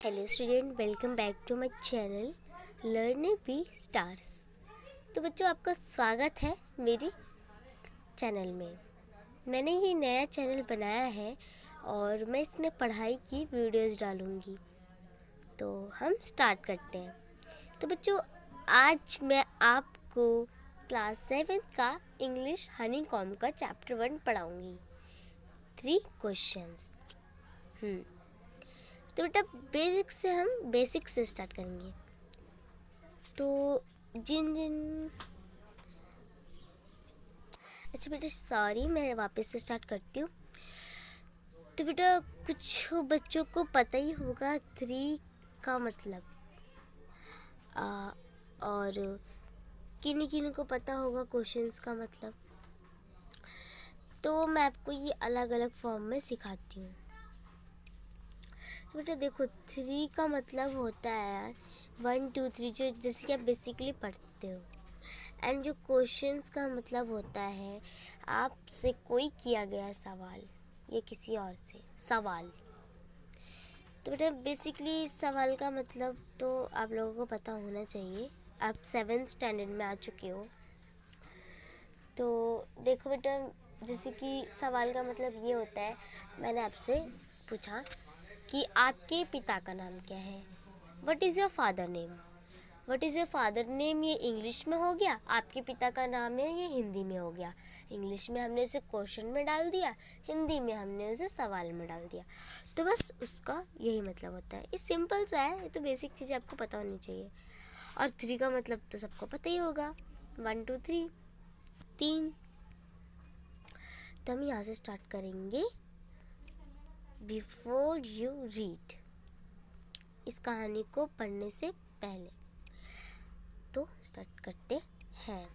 Hello student, welcome back to my channel learn B stars. तो बच्चों, आपका स्वागत है मेरे चैनल में। मैंने ये नया चैनल बनाया है और मैं इसमें पढ़ाई की वीडियोस डालूँगी। तो हम स्टार्ट करते हैं। तो बच्चों, आज मैं आपको क्लास 7 का इंग्लिश हनी कॉम का चैप्टर 1 पढ़ाऊँगी। 3 क्वेश्चंस। तो बेटा, बेसिक से स्टार्ट करेंगे। तो जिन जिन अच्छा बेटा, सॉरी, मैं वापस से स्टार्ट करती हूँ। तो बेटा, कुछ बच्चों को पता ही होगा 3 का मतलब, और किन्हीं किन्हीं को पता होगा क्वेश्चंस का मतलब। तो मैं आपको ये अलग अलग फॉर्म में सिखाती हूँ। तो बेटा देखो, 3 का मतलब होता है 1 2 3, जो जैसे कि आप बेसिकली पढ़ते हो। एंड जो क्वेश्चंस का मतलब होता है आपसे कोई किया गया सवाल या किसी और से सवाल। तो बेटा बेसिकली सवाल का मतलब तो आप लोगों को पता होना चाहिए। आप 7th स्टैंडर्ड में आ चुके हो। तो देखो बेटा, जैसे कि सवाल का मतलब ये होता है, मैंने आपसे पूछा कि आपके पिता का नाम क्या है। What is your father name. What is your father name ये इंग्लिश में हो गया, आपके पिता का नाम है ये हिंदी में हो गया। इंग्लिश में हमने उसे क्वेश्चन में डाल दिया, हिंदी में हमने उसे सवाल में डाल दिया। तो बस उसका यही मतलब होता है। ये सिंपल सा है, ये तो बेसिक चीज़ें आपको पता होनी चाहिए। और 3 का मतलब तो सबको पता ही होगा, 1 2 3, 3। तो हम यहाँ से स्टार्ट करेंगे। बिफोर यू रीड, इस कहानी को पढ़ने से पहले। तो स्टार्ट करते हैं।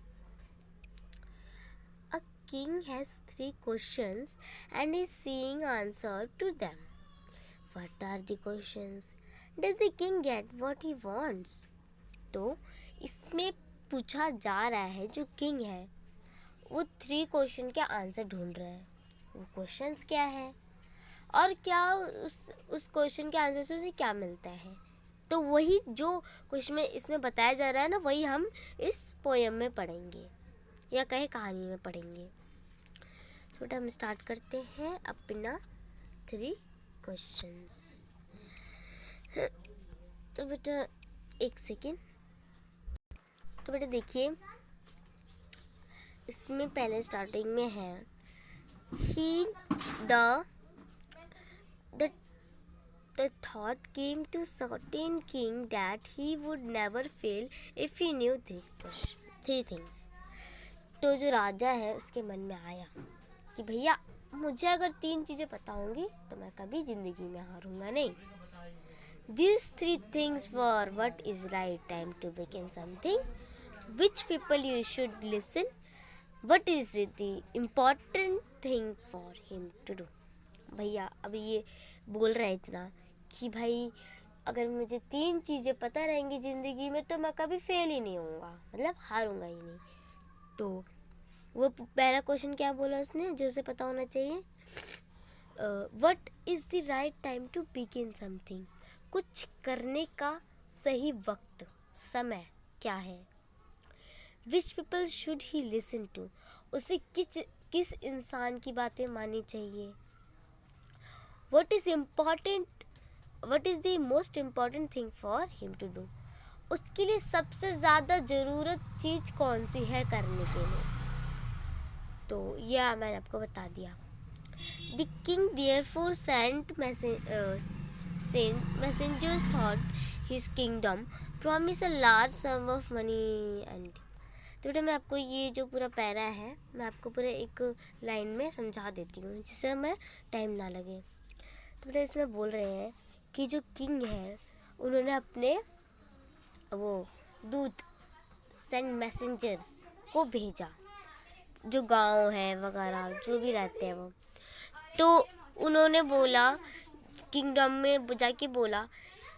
A king has 3 questions and is seeing answer to them. What are the questions? Does the king get what he wants? तो इसमें पूछा जा रहा है, जो किंग है वो 3 क्वेश्चन के आंसर ढूंढ रहा है। वो क्वेश्चंस क्या है और क्या उस क्वेश्चन के आंसर से उसे क्या मिलता है। तो वही जो क्वेश्चन में इसमें बताया जा रहा है ना, वही हम इस पोएम में पढ़ेंगे या कहे कहानी में पढ़ेंगे। तो बेटा हम स्टार्ट करते हैं अपना 3 क्वेश्चंस। तो बेटा एक सेकेंड। तो बेटा देखिए, इसमें पहले स्टार्टिंग में है ही the the thought came to certain king that he would never fail if he knew 3 things। तो जो राजा है उसके मन में आया कि भैया, मुझे अगर 3 चीज़ें पता होंगी तो मैं कभी ज़िंदगी में हारूंगा नहीं। These 3 things were: what is right time to begin something, which people you should listen, what is the important thing for him to do। भैया अब ये बोल रहा है इतना कि भाई, अगर मुझे 3 चीज़ें पता रहेंगी ज़िंदगी में तो मैं कभी फेल ही नहीं होऊंगा, मतलब हारूंगा ही नहीं। तो वो पहला क्वेश्चन क्या बोला उसने, जो उसे पता होना चाहिए, what is the right time to begin something. कुछ करने का सही वक्त, समय क्या है। Which people should he listen to, उसे किस इंसान की बातें माननी चाहिए। What is the most important thing for him to do, उसके लिए सबसे ज़्यादा ज़रूरत चीज़ कौन सी है करने के लिए। तो यह मैंने आपको बता दिया। The king therefore sent messengers thought his kingdom promise a large sum of money and। तो बेटा मैं आपको ये जो पूरा पैरा है, मैं आपको पूरा एक लाइन में समझा देती हूँ जिससे हमें टाइम ना लगे। तो बेटा इसमें बोल रहे हैं कि जो किंग है उन्होंने अपने वो दूत सेंड मैसेंजर्स को भेजा, जो गांव है वगैरह जो भी रहते हैं वो। तो उन्होंने बोला, किंगडम में जाके बोला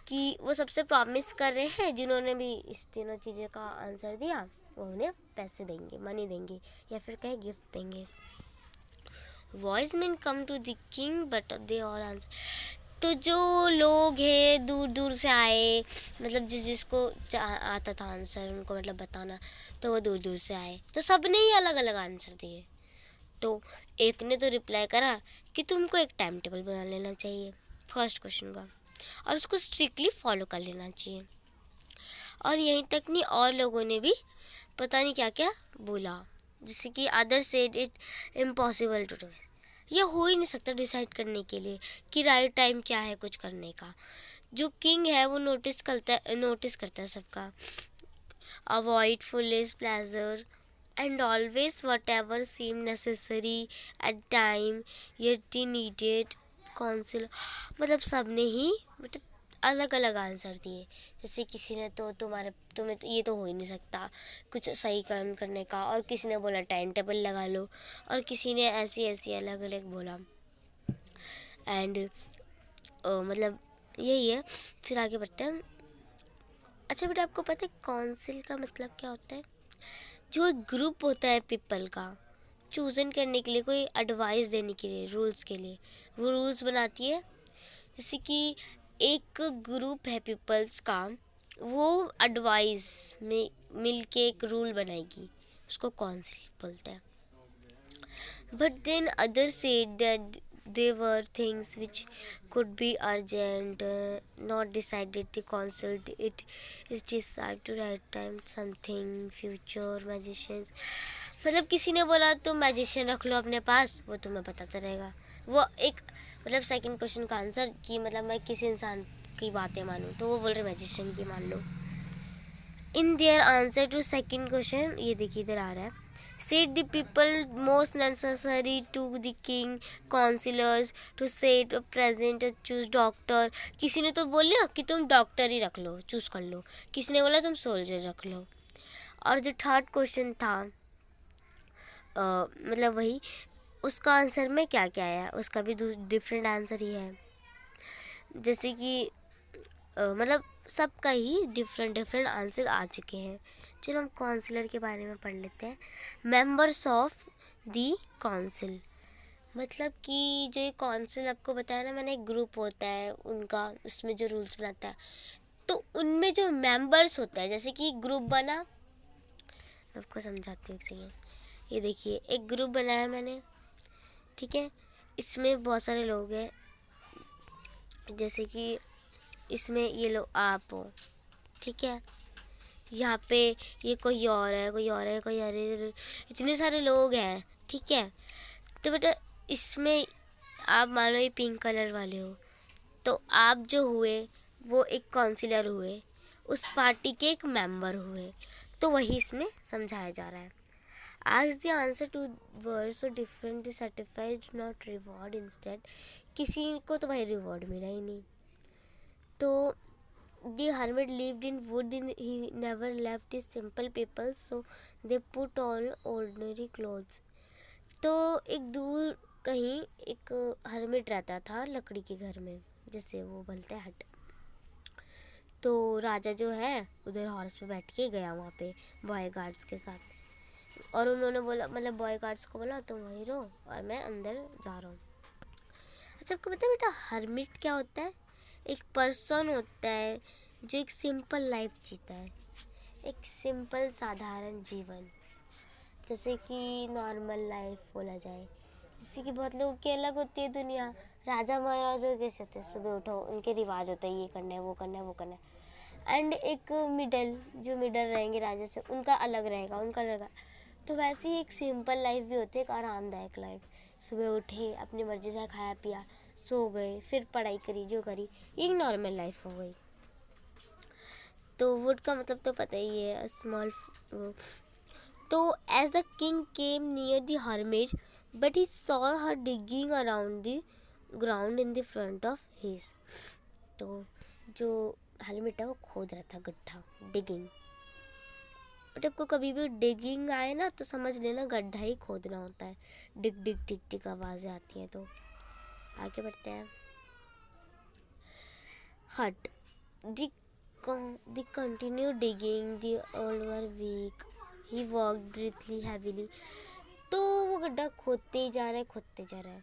कि वो सबसे प्रॉमिस कर रहे हैं, जिन्होंने भी इस तीनों चीज़ों का आंसर दिया वो उन्हें पैसे देंगे, मनी देंगे या फिर कहे गिफ्ट देंगे। Wise man come to the king but they all answer. तो जो लोग हैं दूर दूर से आए, मतलब जिसको आता था आंसर उनको मतलब बताना, तो वो दूर दूर से आए, तो सबने ही अलग अलग आंसर दिए। तो एक ने तो रिप्लाई करा कि तुमको एक टाइम टेबल बना लेना चाहिए फर्स्ट क्वेश्चन का, और उसको स्ट्रिक्टली फॉलो कर लेना चाहिए। और यहीं तक नहीं, और लोगों ने भी पता नहीं क्या क्या बोला, जैसे कि other said it impossible to do, ये हो ही नहीं सकता डिसाइड करने के लिए कि राइट टाइम क्या है कुछ करने का। जो किंग है वो नोटिस करता है सबका। Avoid foolish pleasure and always whatever seemed necessary at time yet he needed counsel। मतलब सबने ही मतलब अलग अलग आंसर दिए। जैसे किसी ने तो तुम्हें तो ये तो हो ही नहीं सकता कुछ सही काम करने का, और किसी ने बोला टाइम टेबल लगा लो, और किसी ने ऐसी ऐसी अलग अलग बोला। एंड मतलब यही है। फिर आगे बढ़ते हैं। अच्छा बेटा, आपको पता है काउंसिल का मतलब क्या होता है? जो एक ग्रुप होता है पीपल का, चूजन करने के लिए, कोई एडवाइस देने के लिए, रूल्स के लिए, वो रूल्स बनाती है। जैसे कि एक ग्रुप है पीपल्स का, वो एडवाइस में मिल के एक रूल बनाएगी, उसको काउंसिल बोलते हैं। But then other said that there were things which could be urgent, not decided. The council it is decided to write time something future magicians। मतलब किसी ने बोला तुम मैजिशियन रख लो अपने पास, वो तुम्हें बताता रहेगा। वो एक मतलब सेकंड क्वेश्चन का आंसर कि मतलब मैं किसी इंसान की बातें मानूं, तो वो बोल रहे मैजिशियन की मान लो। In their answer to second question, ये देखिए इधर आ रहा है, said the people most necessary to the king councillors to set present choose doctor। किसी ने तो बोला कि तुम डॉक्टर ही रख लो, चूज कर लो, किसी ने बोला तुम सोल्जर रख लो। और जो थर्ड क्वेश्चन था मतलब वही, उसका आंसर में क्या क्या है, उसका भी डिफरेंट आंसर ही है। जैसे कि मतलब सबका ही डिफरेंट डिफरेंट आंसर आ चुके हैं। चलो हम काउंसलर के बारे में पढ़ लेते हैं। मेंबर्स ऑफ दी काउंसिल, मतलब कि जो ये काउंसिल आपको बताया ना मैंने, एक ग्रुप होता है उनका, उसमें जो रूल्स बनाता है, तो उनमें जो मेंबर्स होता है, जैसे कि ग्रुप बना, आपको समझाती हूँ एक सेकेंड। ये देखिए एक ग्रुप बनाया मैंने, ठीक है, इसमें बहुत सारे लोग हैं, जैसे कि इसमें ये लो आप हो, ठीक है, यहाँ पे ये कोई और है, कोई और है, कोई और है, इतने सारे लोग हैं, ठीक है। तो बेटा इसमें आप मान लो ये पिंक कलर वाले हो, तो आप जो हुए वो एक काउंसिलर हुए, उस पार्टी के एक मेंबर हुए, तो वही इसमें समझाया जा रहा है। आज the answer to words so different certified not reward instead, किसी को तो भाई रिवॉर्ड मिला ही नहीं। तो the hermit lived in wood, he never left his simple people, so they put on ordinary clothes। तो एक दूर कहीं एक हर्मिट रहता था लकड़ी के घर में, जैसे वो बोलते हैं हट। तो राजा जो है उधर हॉर्स पे बैठ के गया वहाँ पे बॉय गार्ड्स के साथ, और उन्होंने बोला, मतलब बॉय गार्ड्स को बोला तुम वहीं रहो और मैं अंदर जा रहा हूँ। अच्छा आपको पता है बेटा हर्मिट क्या होता है? एक पर्सन होता है जो एक सिंपल लाइफ जीता है, एक सिंपल साधारण जीवन, जैसे कि नॉर्मल लाइफ बोला जाए। जैसे कि बहुत लोगों की अलग होती है दुनिया, राजा महाराजा कैसे होते हैं, सुबह उठो उनके रिवाज होते हैं, ये करना है वो करना है वो करना है। एंड एक जो मिडल रहेंगे राजा से, उनका अलग रहेगा, उनका रहेगा। तो वैसे ही एक सिंपल लाइफ भी होती है, एक आरामदायक लाइफ। सुबह उठे अपनी मर्जी से खाया पिया सो गए, फिर पढ़ाई करी जो करी, ये नॉर्मल लाइफ हो गई। तो वुड का मतलब तो पता ही है, स्मॉल। तो as the king came near the hermit but he saw her digging around the ground in the front of his. तो जो हर्मिट है वो खोद रहा था गड्ढा, डिगिंग। बट आपको कभी भी डिगिंग आए ना तो समझ लेना गड्ढा ही खोदना होता है, डिग डिग डिग डिग आवाज़ें आती हैं। तो आगे बढ़ते हैं। हट the continued digging, the old were weak, he walked breathly heavily। तो वो गड्ढा खोदते ही जा रहा है, खोदते जा रहा है,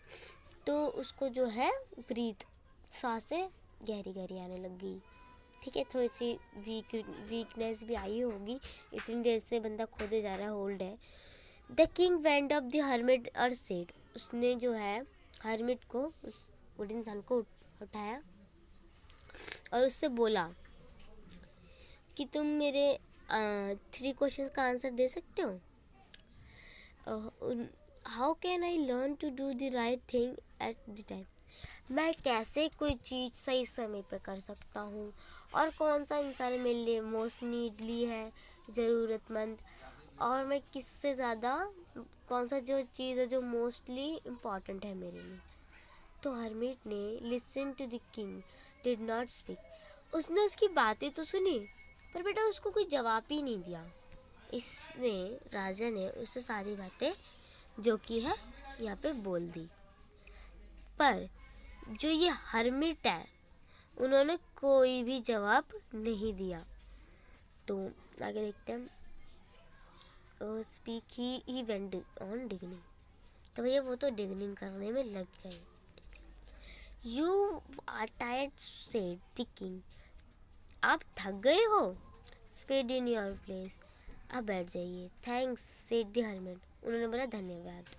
तो उसको जो है ब्रीथ सांसें गहरी गहरी आने लग गई। ठीक है, थोड़ी सी वीकनेस भी आई होगी, इतनी देर से बंदा खोदे जा रहा है, होल्ड है। The king went up the hermit और सेड, उसने जो है हर्मिट को, उस बूढ़े इंसान को उठाया और उससे बोला कि तुम मेरे 3 क्वेश्चंस का आंसर दे सकते हो। How can I learn to do the right thing at the time, मैं कैसे कोई चीज़ सही समय पे कर सकता हूँ, और कौन सा इंसान मेरे लिए मोस्ट नीडली है, ज़रूरतमंद, और मैं किससे ज़्यादा कौन सा जो चीज़ है जो मोस्टली इम्पॉर्टेंट है मेरे लिए। तो हर्मिट ने listen to the king, did not speak, उसने उसकी बातें तो सुनी पर बेटा उसको कोई जवाब ही नहीं दिया। इसने राजा ने उससे सारी बातें जो की है यहाँ पे बोल दी, पर जो ये हर्मिट है उन्होंने कोई भी जवाब नहीं दिया। तो आगे देखते हैं। Speak he went on digging, तो भैया वो तो डिगनिंग करने में लग गए। You are tired said the king, आप थक गए हो। स्पेड इन योर प्लेस, आप बैठ जाइए। थैंक्स सेड द हर्मिट, उन्होंने बोला धन्यवाद।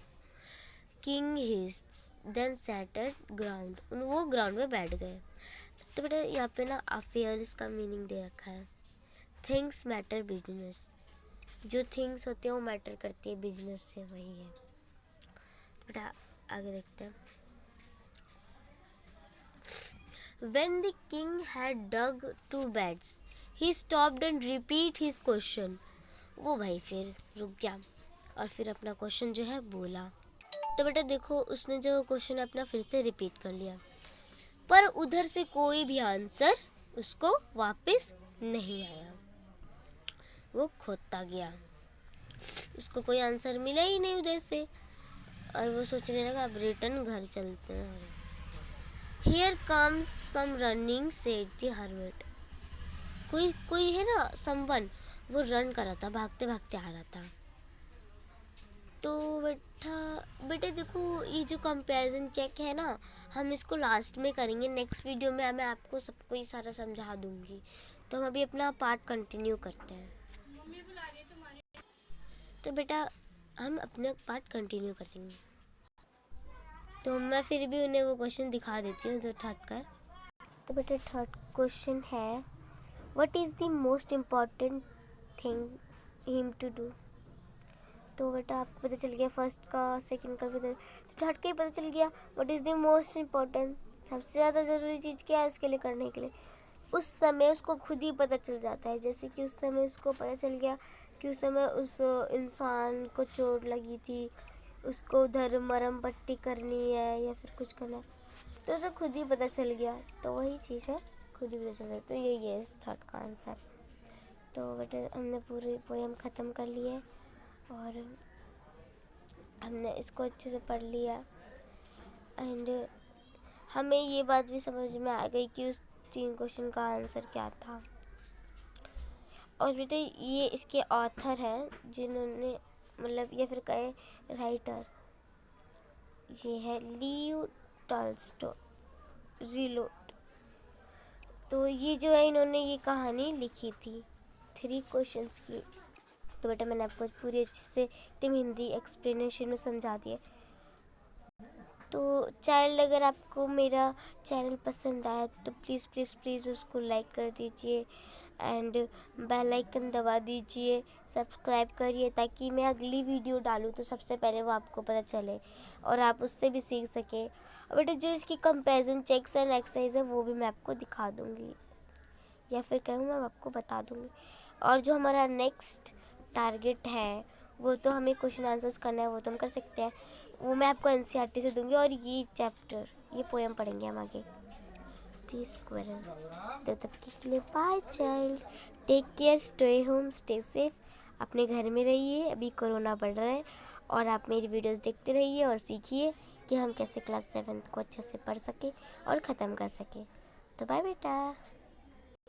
King hissed then sat at ground, वो ग्राउंड में बैठ गए। तो बेटा यहाँ पे ना अफेयर्स का मीनिंग दे रखा है। थिंग्स मैटर बिजनेस, जो थिंग्स होते हैं वो मैटर करती है बिजनेस से, वही है। बेटा आगे देखते हैं। When the king had dug 2 beds, he stopped and repeat his question. वो भाई फिर रुक गया और फिर अपना क्वेश्चन जो है बोला। तो बेटा देखो उसने जो क्वेश्चन अपना फिर से रिपीट कर लिया, पर उधर से कोई भी आंसर उसको वापस नहीं आया। वो खोदता गया, उसको कोई आंसर मिला ही नहीं उधर से, और वो सोचने लगा अब रिटर्न घर चलते हैं। Here comes some running, said the hermit. कोई है ना someone, वो रन कर रहा था, भागते भागते आ रहा था। तो बेटे देखो ये जो कंपैरिजन चेक है ना, हम इसको लास्ट में करेंगे, नेक्स्ट वीडियो में मैं आपको सबको ये सारा समझा दूंगी। तो हम अभी अपना पार्ट कंटिन्यू करते हैं। तो बेटा हम अपना पार्ट कंटिन्यू करेंगे, तो मैं फिर भी उन्हें वो क्वेश्चन दिखा देती हूँ जो थर्ड का है। तो बेटा थर्ड क्वेश्चन है, what is the most important thing him to do. तो बेटा आपको पता चल गया फर्स्ट का, सेकंड का पता, तो थर्ड का ही पता चल गया। What is the most important, सबसे ज़्यादा ज़रूरी चीज़ क्या है उसके लिए करने के लिए। उस समय उसको खुद ही पता चल जाता है, जैसे कि उस समय उसको पता चल गया कि उस समय उस इंसान को चोट लगी थी, उसको उधर मरहम पट्टी करनी है या फिर कुछ करना है, तो उसे खुद ही पता चल गया। तो वही चीज़ है, खुद ही पता चल गया। तो यही है इस थर्ड का आंसर। तो बेटे हमने पूरी पोएम ख़त्म कर ली है और हमने इसको अच्छे से पढ़ लिया, एंड हमें ये बात भी समझ में आ गई कि उस 3 क्वेश्चन का आंसर क्या था। और बेटे ये इसके ऑथर हैं जिन्होंने, मतलब या फिर कहे राइटर, ये है लियो टॉल्स्टॉय रीलोड। तो ये जो है इन्होंने ये कहानी लिखी थी 3 क्वेश्चंस की। तो बेटा मैंने आपको पूरी अच्छे से एकदम हिंदी एक्सप्लेनेशन में समझा दिया। तो चाइल्ड अगर आपको मेरा चैनल पसंद आया तो प्लीज़ प्लीज़ प्लीज़ उसको लाइक कर दीजिए एंड बेल आइकन दबा दीजिए, सब्सक्राइब करिए, ताकि मैं अगली वीडियो डालूँ तो सबसे पहले वो आपको पता चले और आप उससे भी सीख सकें। और बेटा जो इसकी कंपैरिजन चेक्स एंड एक्सरसाइज है वो भी मैं आपको दिखा दूँगी, या फिर कहूँ मैं आपको बता दूँगी। और जो हमारा नेक्स्ट टारगेट है वो तो हमें क्वेश्चन आंसर्स करना है, वो तो हम कर सकते हैं, वो मैं आपको एनसीईआरटी से दूंगी। और ये चैप्टर, ये पोएम पढ़ेंगे हम आगे, दी स्क्वायरल। तो तब के लिए bye child, take care, stay home, stay safe, अपने घर में रहिए, अभी कोरोना बढ़ रहा है, और आप मेरी वीडियोस देखते रहिए और सीखिए कि हम कैसे क्लास 7th को अच्छे से पढ़ सकें और ख़त्म कर सकें। तो बाय बेटा।